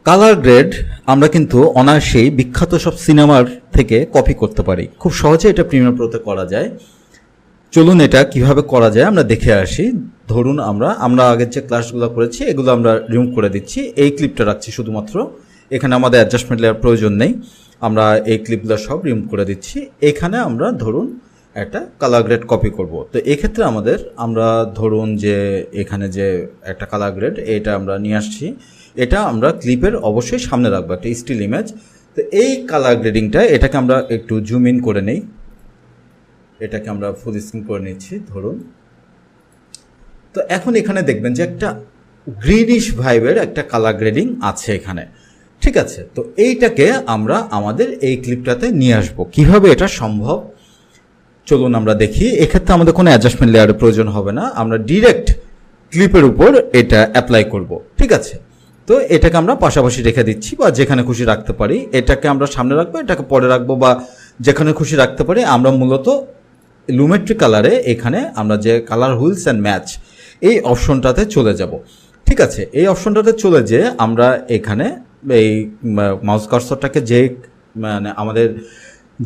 Colour grade আমরা কিন্তু অনায়াসেই বিখ্যাত সব সিনেমার থেকে কপি করতে পারি, খুব সহজে এটা প্রিমিয়ার প্রোতে করা যায়। চলুন এটা কিভাবে করা যায় আমরা দেখে আসি। ধরুন আমরা আগের যে ক্লাসগুলো করেছি এগুলো আমরা রিমুভ করে দিচ্ছি, এই ক্লিপটা রাখছি শুধুমাত্র, এখানে আমাদের অ্যাডজাস্টমেন্ট লেয়ার প্রয়োজন নেই, আমরা এই ক্লিপগুলো সব রিমুভ করে দিচ্ছি। এখানে আমরা ধরুন একটা কালার গ্রেড কপি করব, তো এক্ষেত্রে আমরা ধরুন যে এখানে যে একটা কালার গ্রেড এটা আমরা নিয়ে আসছি, এটা আমরা ক্লিপের অবশ্যই সামনে রাখবো, একটা স্টিল ইমেজ। তো এই কালার গ্রেডিংটা এটাকে আমরা একটু জুম ইন করে নেই, এটাকে আমরা ফুল স্ক্রিন করে নিচ্ছি ধরুন। তো এখন এখানে দেখবেন যে একটা গ্রিনিশ ভাইবের একটা কালার গ্রেডিং আছে এখানে, ঠিক আছে। তো এইটাকে আমরা আমাদের এই ক্লিপটাতে নিয়ে আসবো। কিভাবে এটা সম্ভব চলুন আমরা দেখি। এক্ষেত্রে আমাদের কোনো অ্যাডজাস্টমেন্ট লেয়ারের প্রয়োজন হবে না, আমরা ডিরেক্ট ক্লিপের উপর এটা অ্যাপ্লাই করব, ঠিক আছে। তো এটাকে আমরা পাশাপাশি রেখে দিচ্ছি বা যেখানে খুশি রাখতে পারি, এটাকে আমরা সামনে রাখবো, এটাকে পরে রাখবো বা যেখানে খুশি রাখতে পারি। আমরা মূলত লুমেট্রি কালারে এখানে আমরা যে কালার হুইলস অ্যান্ড ম্যাচ এই অপশনটাতে চলে যাব, ঠিক আছে। এই অপশনটাতে চলে যেয়ে আমরা এখানে এই মাউস কার্সরটাকে যে মানে আমাদের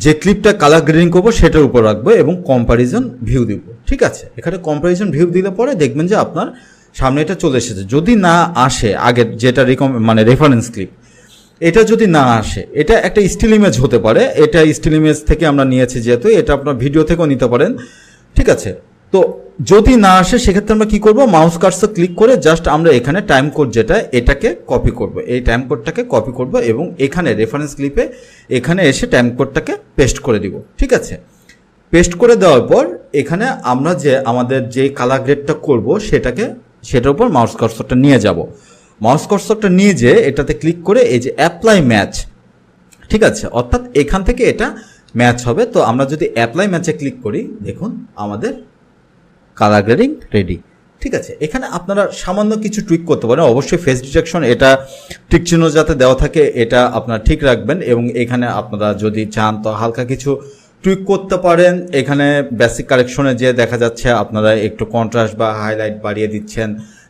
যে ক্লিপটা কালার গ্রেডিং করবো সেটার উপর রাখবো এবং কম্প্যারিজন ভিউ দিব, ঠিক আছে। এখানে কম্প্যারিজন ভিউ দিলে পরে দেখবেন যে আপনার সামনে এটা চলে এসেছে। যদি না আসে আগের যেটা রেফারেন্স ক্লিপ, এটা যদি না আসে, এটা একটা স্টিল ইমেজ হতে পারে, এটা স্টিল ইমেজ থেকে আমরা নিয়েছি যেহেতু, এটা আপনার ভিডিও থেকেও নিতে পারেন, ঠিক আছে। তো যদি না আসে সেক্ষেত্রে আমরা কি করব, মাউস কার্সর ক্লিক করে জাস্ট আমরা এখানে টাইম কোড যেটা এটাকে কপি করব, এই টাইম কোডটাকে কপি করব এবং এখানে রেফারেন্স ক্লিপে এখানে এসে টাইম কোডটাকে পেস্ট করে দিব, ঠিক আছে। পেস্ট করে দেওয়ার পর এখানে আমরা যে আমাদের যে কালার গ্রেডটা করব সেটার উপর মাউস কার্সরটা নিয়ে যাব। মাউস কার্সরটা নিয়ে যেয়ে এটাতে ক্লিক করে এই যে অ্যাপ্লাই ম্যাচ, ঠিক আছে, অর্থাৎ এখান থেকে এটা ম্যাচ হবে। তো আমরা যদি অ্যাপ্লাই ম্যাচে ক্লিক করি দেখুন আমাদের কালার গ্রেডিং রেডি, ঠিক আছে। এখানে আপনারা সামান্য কিছু টুইক করতে পারেন, অবশ্যই ফেস ডিটেকশন এটা টিক চিহ্ন যাতে দেওয়া থাকে এটা আপনারা ঠিক রাখবেন এবং এখানে আপনারা যদি চান তো হালকা কিছু টুইক করতে পারেন। এখানে বেসিক কারেকশনে যে দেখা যাচ্ছে আপনারা একটু কন্ট্রাস্ট বা হাইলাইট বাড়িয়ে দিচ্ছেন,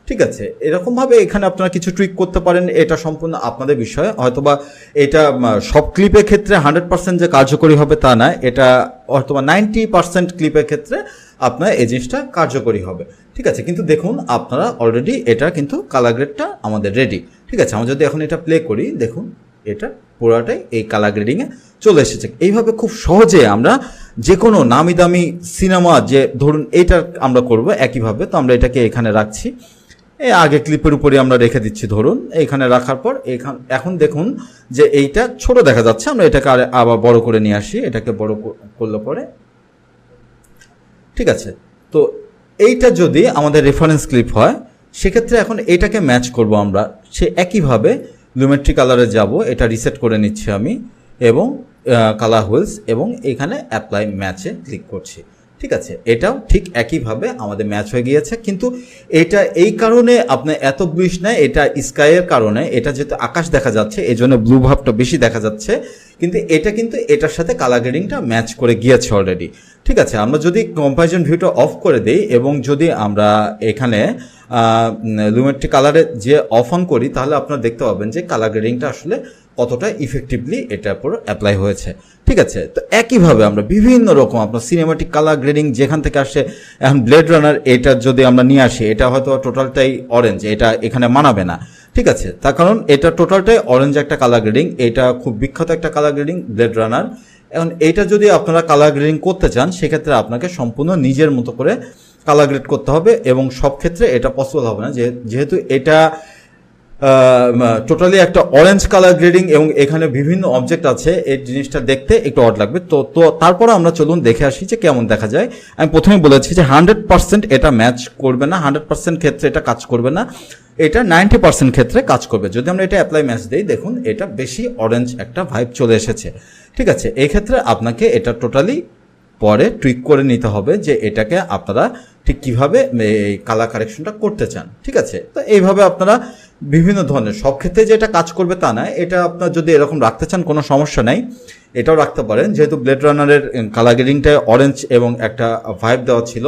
ঠিক আছে। এরকমভাবে এখানে আপনারা কিছু টুইক করতে পারেন, এটা সম্পূর্ণ আপনাদের বিষয়। হয়তোবা এটা সব ক্লিপের ক্ষেত্রে 100% যে কার্যকরী হবে তা না, এটা হয়তোবা 90% ক্লিপের ক্ষেত্রে আপনার এই জিনিসটা কার্যকরী হবে, ঠিক আছে। কিন্তু দেখুন আপনারা অলরেডি এটা কিন্তু কালার গ্রেডটা আমাদের রেডি, ঠিক আছে। আমরা যদি এখন এটা প্লে করি দেখুন এটা পুরাটাই এই কালার গ্রেডিংয়ে চলে এসেছে। এইভাবে খুব সহজে আমরা যে কোনো নামি দামি সিনেমা যে ধরুন এইটা আমরা করব একইভাবে। তো আমরা এটাকে এখানে রাখছি, এই আগে ক্লিপের উপরে আমরা রেখে দিচ্ছি ধরুন, এইখানে রাখার পর এখন দেখুন যে এইটা ছোট দেখা যাচ্ছে, আমরা এটাকে আবার বড় করে নিয়ে আসি, এটাকে বড় করলে পরে, ঠিক আছে। তো এইটা যদি আমাদের রেফারেন্স ক্লিপ হয় সেক্ষেত্রে এখন এইটাকে ম্যাচ করব আমরা, সে একইভাবে লুমেট্রি কালারে যাব, এটা রিসেট করে নিচ্ছি আমি এবং কালার হুইলস এবং এখানে অ্যাপ্লাই ম্যাচে ক্লিক করছি, ঠিক আছে। এটাও ঠিক একইভাবে আমাদের ম্যাচ হয়ে গিয়েছে। কিন্তু এটা এই কারণে আপনার এত ব্লুইশ নেয়, এটা স্কাইয়ের কারণে, এটা যেহেতু আকাশ দেখা যাচ্ছে এই জন্য ব্লু ভাবটা বেশি দেখা যাচ্ছে, কিন্তু এটার সাথে কালার গ্রেডিংটা ম্যাচ করে গিয়েছে অলরেডি, ঠিক আছে। আমরা যদি কম্পারিজন ভিউটা অফ করে দিই এবং যদি আমরা এখানে লুমেট্রি কালারে যে অফ অন করি তাহলে আপনারা দেখতে পাবেন যে কালার গ্রেডিংটা আসলে কতটা ইফেক্টিভলি এটার উপর অ্যাপ্লাই হয়েছে, ঠিক আছে। তো একইভাবে আমরা বিভিন্ন রকম আপনার সিনেমাটিক কালার গ্রেডিং যেখান থেকে আসে, এখন ব্লেড রানার এটা যদি আমরা নিয়ে আসি, এটা হয়তো টোটালটাই অরেঞ্জ, এটা এখানে মানাবে না, ঠিক আছে। তার কারণ এটা টোটালটাই অরেঞ্জ একটা কালার গ্রেডিং, এটা খুব বিখ্যাত একটা কালার গ্রেডিং ব্লেড রানার। এখন এইটা যদি আপনারা কালার গ্রেডিং করতে চান সেক্ষেত্রে আপনাকে সম্পূর্ণ নিজের মতো করে কালার গ্রেড করতে হবে এবং সব ক্ষেত্রে এটা পসিবল হবে না, যেহেতু এটা টোটালি একটা অরেঞ্জ কালার গ্রেডিং এবং এখানে বিভিন্ন অবজেক্ট আছে, এই জিনিসটা দেখতে একটু অড লাগবে। তো তারপরে আমরা চলুন দেখে আসি যে কেমন দেখা যায়। আমি প্রথমে বলেছি যে 100% এটা ম্যাচ করবে না, 100% ক্ষেত্রে এটা কাজ করবে না, এটা 90% ক্ষেত্রে কাজ করবে। যদি আমরা এটা অ্যাপ্লাই ম্যাচ দিই দেখুন এটা বেশি অরেঞ্জ একটা ভাইব চলে এসেছে, ঠিক আছে। এই ক্ষেত্রে আপনাকে এটা টোটালি পরে টুইক করে নিতে হবে যে এটাকে আপনারা ঠিক কিভাবে এই কালার কারেকশনটা করতে চান, ঠিক আছে। তো এইভাবে আপনারা বিভিন্ন ধরনের সব ক্ষেত্রে যে এটা কাজ করবে তা না, এটা আপনার যদি এরকম রাখতে চান কোনো সমস্যা নাই, এটাও রাখতে পারেন। যেহেতু ব্লেড রানারের কালার গ্রেডিংটা অরেঞ্জ এবং একটা ভাইব দেওয়া ছিল,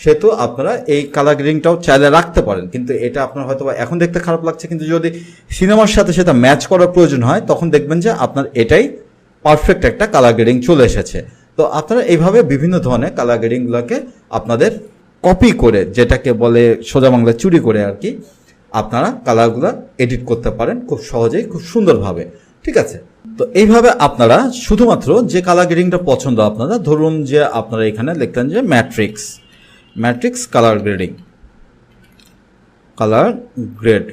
সেহেতু আপনারা এই কালার গ্রেডিংটাও চাইলে রাখতে পারেন। কিন্তু এটা আপনার হয়তো এখন দেখতে খারাপ লাগছে, কিন্তু যদি সিনেমার সাথে সেটা ম্যাচ করার প্রয়োজন হয় তখন দেখবেন যে আপনার এটাই পারফেক্ট একটা কালার গ্রেডিং চলে এসেছে। তো আপনারা এইভাবে বিভিন্ন ধরনের কালার গ্রেডিংগুলোকে আপনাদের কপি করে, যেটাকে বলে সোজা বাংলা চুরি করে আর কি, আপনারা কালারগুলো এডিট করতে পারেন খুব সহজেই, খুব সুন্দরভাবে। ঠিক আছে, তো এইভাবে আপনারা শুধুমাত্র যে কালার গ্রেডিংটা পছন্দ আপনারা, ধরুন যে আপনারা এখানে লিখতেন যে matrix colour grading, colour grade,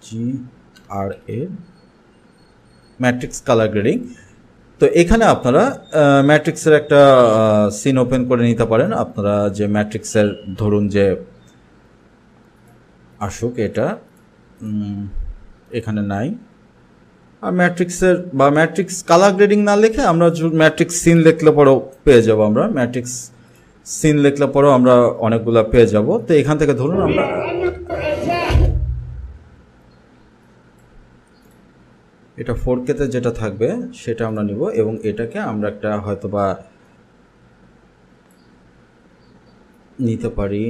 GRA, matrix colour grading. তো এখানে আপনারা ম্যাট্রিক্সের একটা সিন ওপেন করে নিতে পারেন। আপনারা যে ম্যাট্রিক্সের ধরুন যে আসুক, এটা এখানে নাই, আর ম্যাট্রিক্সের বা ম্যাট্রিক্স কালার গ্রেডিং না লিখে আমরা ম্যাট্রিক্স সিন লিখলে পরেও পেয়ে যাব। আমরা ম্যাট্রিক্স সিন লিখলে পরেও আমরা অনেকগুলো পেয়ে যাব। তো এখান থেকে ধরুন আমরা এটা 4K তে যেটা থাকবে সেটা আমরা নিব, এবং এটাকে আমরা একটা হয়তোবা নিতে পারি,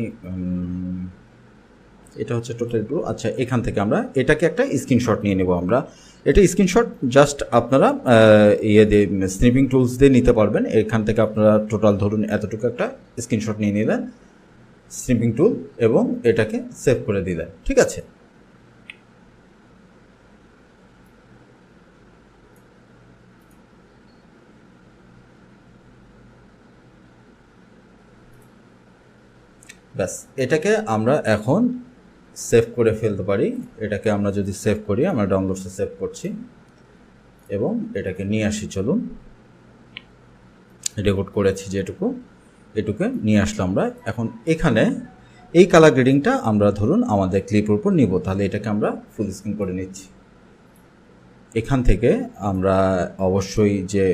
এটা হচ্ছে টোটাল ব্লু। আচ্ছা, এখান থেকে আমরা এটাকে একটা স্ক্রিনশট নিয়ে নেব। আমরা এটা স্ক্রিনশট জাস্ট আপনারা দিয়ে স্নিপিং টুলস দিয়ে নিতে পারবেন। এখান থেকে আপনারা টোটাল ধরুন এতটুকু একটা স্ক্রিনশট নিয়ে নিলেন স্নিপিং টুল, এবং এটাকে সেভ করে দিলেন। ঠিক আছে, ব্যাস এটাকে আমরা এখন সেভ করে ফেলতে পারি। এটাকে আমরা যদি সেভ করি, আমরা ডাউনলোডসে সেভ করছি এবং এটাকে নিয়ে আসি। চলুন, রেকর্ড করেছি যেটুকু, এটুকু নিয়ে আসলাম আমরা। এখন এখানে এই কালার গ্রেডিংটা আমরা ধরুন আমাদের ক্লিপের উপর নিব, তাহলে এটাকে আমরা ফুল স্ক্রিন করে নিচ্ছি। এখান থেকে আমরা অবশ্যই যে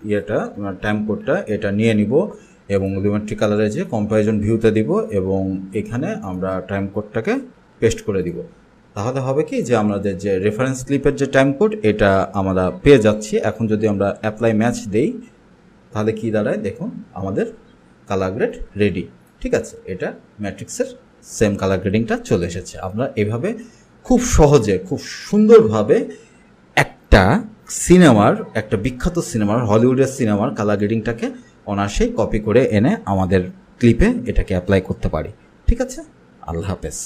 ইয়েটা টাইম কোডটা এটা নিয়ে নিব এবং লিমেট্রি কালারে যে কম্পারিজন ভিউতে দিব, এবং এখানে আমরা টাইম কোডটাকে পেস্ট করে দিব। তাহলে হবে কি যে আমাদের যে রেফারেন্স ক্লিপের যে টাইম কোড এটা আমরা পেয়ে যাচ্ছি। এখন যদি আমরা অ্যাপ্লাই ম্যাচ দেই তাহলে কি দাঁড়ায় দেখুন, আমাদের কালার গ্রেড রেডি। ঠিক আছে, এটা ম্যাট্রিক্সের সেম কালার গ্রেডিংটা চলে এসেছে। আপনারা এভাবে খুব সহজে, খুব সুন্দরভাবে একটা সিনেমার, একটা বিখ্যাত সিনেমার, হলিউডের সিনেমার কালার গ্রেডিংটাকে অনায়াসেই কপি করে এনে আমাদের ক্লিপে এটাকে অ্যাপ্লাই করতে পারি। ঠিক আছে, আল্লাহ হাফেজ।